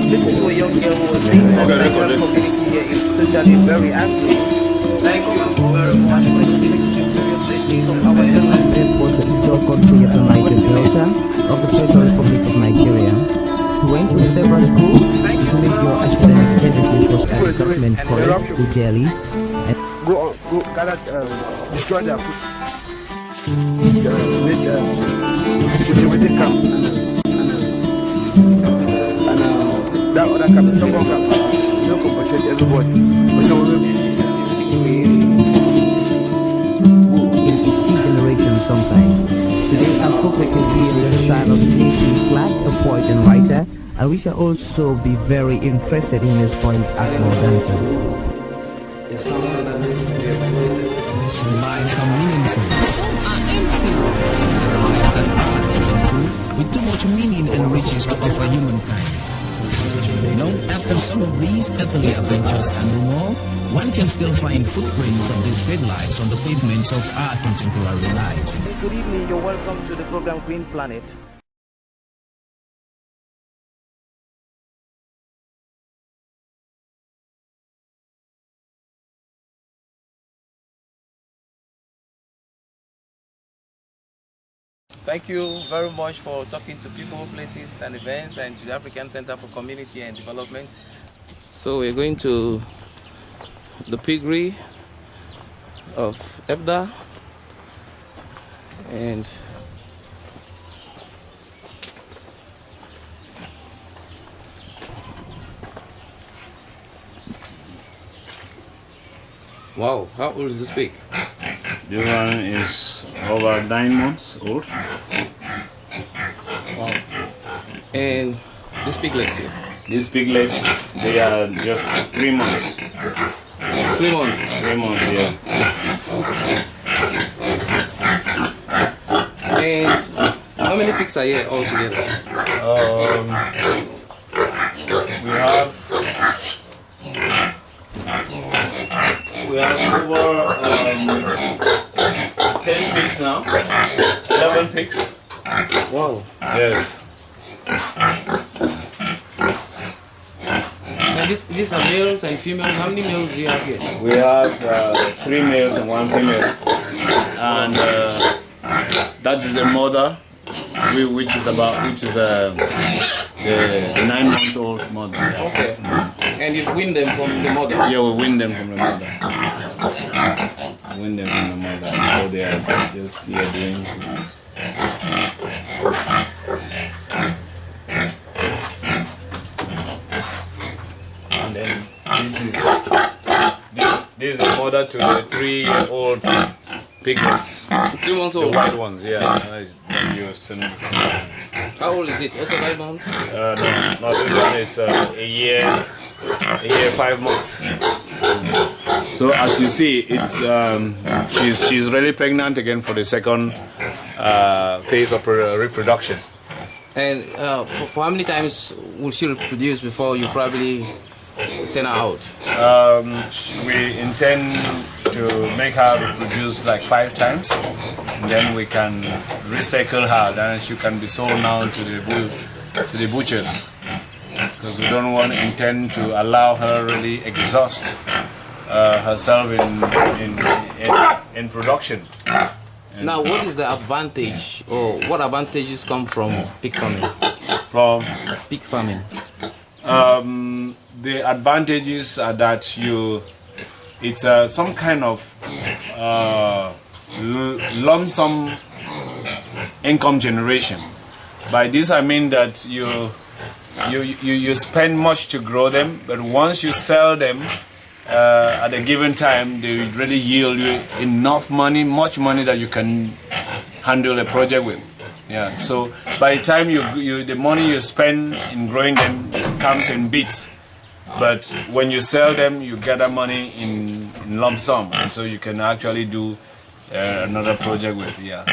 listen to a young girl who was saying that the Nigerian community here is totally very angry. Thank you very much for listening to your blessings from our government. Was the Ijaw country of the Niger Delta of the Federal Republic of Nigeria. He went to several schools. His major academic genesis was at the government college in Delhi. Go gather, destroy their food. Make security camp and that other camp, second camp. You don't compensate everybody. But some of them in each generation sometimes. Today I hope we can be in the style of J.C. Clark, a poet and writer, and we shall also be very interested in his point Akmo dancer. Some lives are meaningful, some are empty. Lives that are meaningful, with too much meaning and riches to offer humankind. Long after some of these earthly adventures and more, one can still find footprints of these great lives on the pavements of our contemporary lives. Good evening, you're welcome to the program Green Planet. Thank you very much for talking to people, places and events, and to the African Center for Community and Development. So we're going to the piggery of EPDA, and wow, how old is this pig? This one is over 9 months old. Wow. And these piglets here? These piglets, they are just 3 months. 3 months? 3 months, yeah. And how many pigs are here altogether? We have over 10 pigs now, 11 pigs. Wow. Yes. And these are males and females. How many males do you have here? We have 3 males and 1 female. And that is the mother, which is the 9-month-old mother. Okay. And you win them from the mother? Yeah, we win them from the mother. Win them from the mother. So they are just here doing. And then this is the mother to the 3-year-old piglets. 3 months old? The white ones, yeah. You've seen. How old is it? Also 5 months? No, this one is a year 5 months. So as you see, it's she's really pregnant again for the second phase of reproduction. And for how many times will she reproduce before you probably send her out? We intend to make her reproduce like 5 times, and then we can recycle her. Then she can be sold now to the butchers, because we don't intend to allow her really exhaust herself in production. Now, what is the advantage, or what advantages come from pig farming? From pig farming, the advantages are that it's some kind of lump sum income generation. By this I mean that you spend much to grow them, but once you sell them at a given time, they really yield you enough money, much money that you can handle a project with. Yeah. So by the time the money you spend in growing them comes in bits, but when you sell them, you gather money in lump sum, and so you can actually do another project with. Yeah.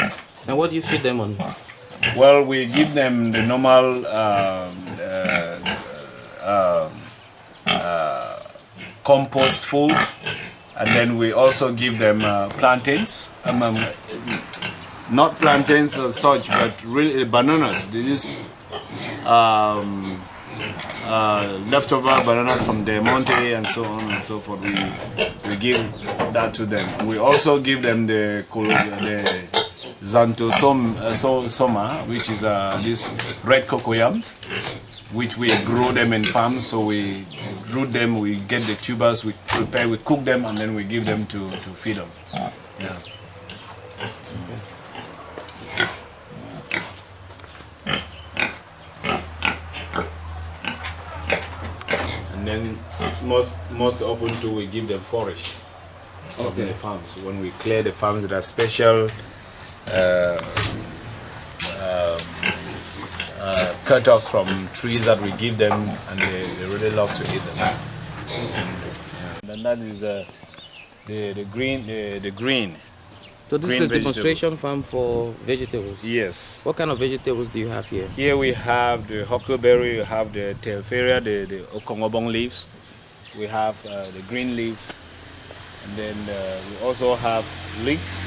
And what do you feed them on? Well, we give them the normal compost food, and then we also give them plantains. Not plantains as such, but really bananas. They just leftover bananas from Del Monte and so on and so forth. We give that to them. We also give them the Zanto Soma, which is these red cocoyams, which we grow them in farms. So we root them, we get the tubers, we prepare, we cook them, and then we give them to feed them. Yeah. And then most often too, we give them forage from the farms. When we clear the farms, there are special cut-offs from trees that we give them, and they really love to eat them. Yeah. And that is the green. So this is a demonstration farm for vegetables? Yes. What kind of vegetables do you have here? Here we have the huckleberry, we have the telferia, the okongobong leaves, we have the green leaves, and then we also have leeks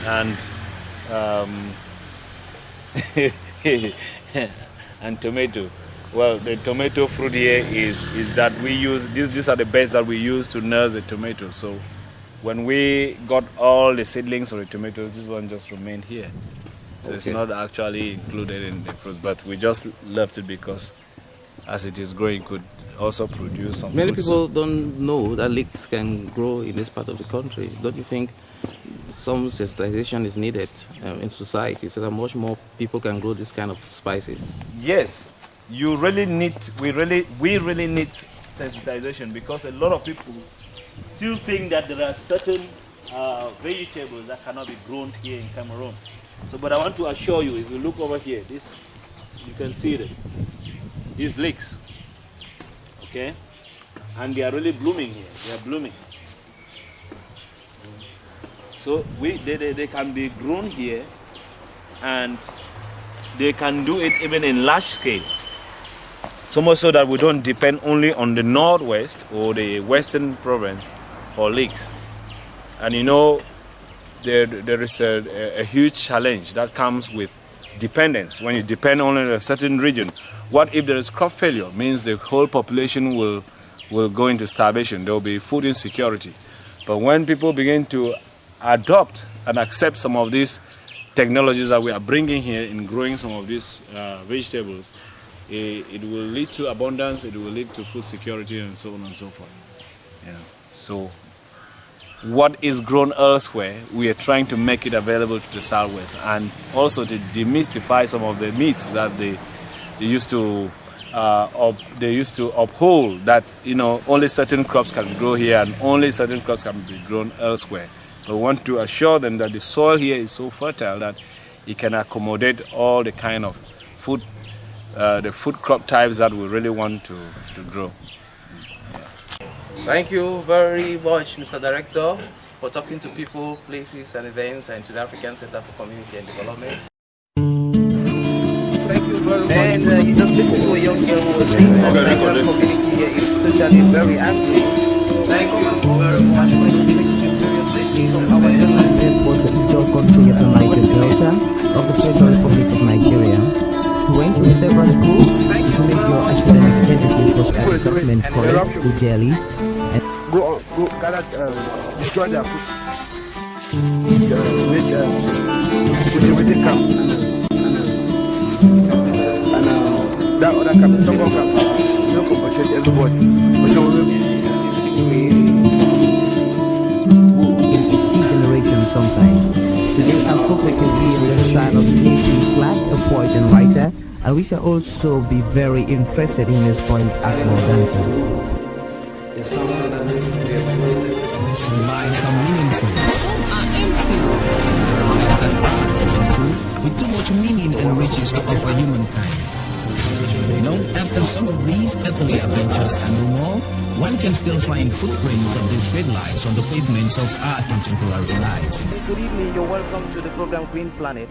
and and tomato. Well, the tomato fruit here is that we use, these are the beds that we use to nurse the tomatoes. So when we got all the seedlings of the tomatoes, this one just remained here. So it's not actually included in the fruit, but we just left it because as it is growing, it could also produce some Many fruits. people don't know that leeks can grow in this part of the country. Don't you think some sensitization is needed in society so that much more people can grow this kind of spices? Yes, you really need, we really need sensitization, because a lot of people still think that there are certain vegetables that cannot be grown here in Cameroon. So, but I want to assure you, if you look over here, this, you can see them. These leeks, okay, and they are really blooming here. They are blooming. So they can be grown here, and they can do it even in large scales. So much so that we don't depend only on the northwest or the western province for leeks. And you know, there is a huge challenge that comes with dependence. When you depend only on a certain region, what if there is crop failure? Means the whole population will go into starvation. There will be food insecurity. But when people begin to adopt and accept some of these technologies that we are bringing here in growing some of these vegetables, it will lead to abundance, it will lead to food security, and so on and so forth. Yeah. So what is grown elsewhere, we are trying to make it available to the Southwest, and also to demystify some of the myths that they used to uphold, that, you know, only certain crops can grow here and only certain crops can be grown elsewhere. But we want to assure them that the soil here is so fertile that it can accommodate all the kind of food, the food crop types that we really want to grow. Thank you very much, Mr. Director, for talking to people, places and events, and to the African Center for Community and Development. Thank you very much. And you just listened to a young girl who was saying that the Nigerian community here is totally very angry. Thank you very much for listening to various places. Our journalist was the Ijo country of the Niger Delta of the Federal Republic of Nigeria. He went to several schools. His major academic genesis was at the government college in Delhi. Go gather, destroy their food. Make with the camp. And that other camp, some more camp. You don't compensate everybody. Sometimes. Today our folk can be in the style of J.C. Clark, a poet and writer, and we shall also be very interested in his point Akmo dancing. Some lives are meaningful, some are empty. Lives that are meaningful, with too much meaning and riches to offer humankind. You know, after some of these earthly adventures and more, one can still find footprints of these great lives on the pavements of our contemporary life. Good evening, you're welcome to the program Green Planet.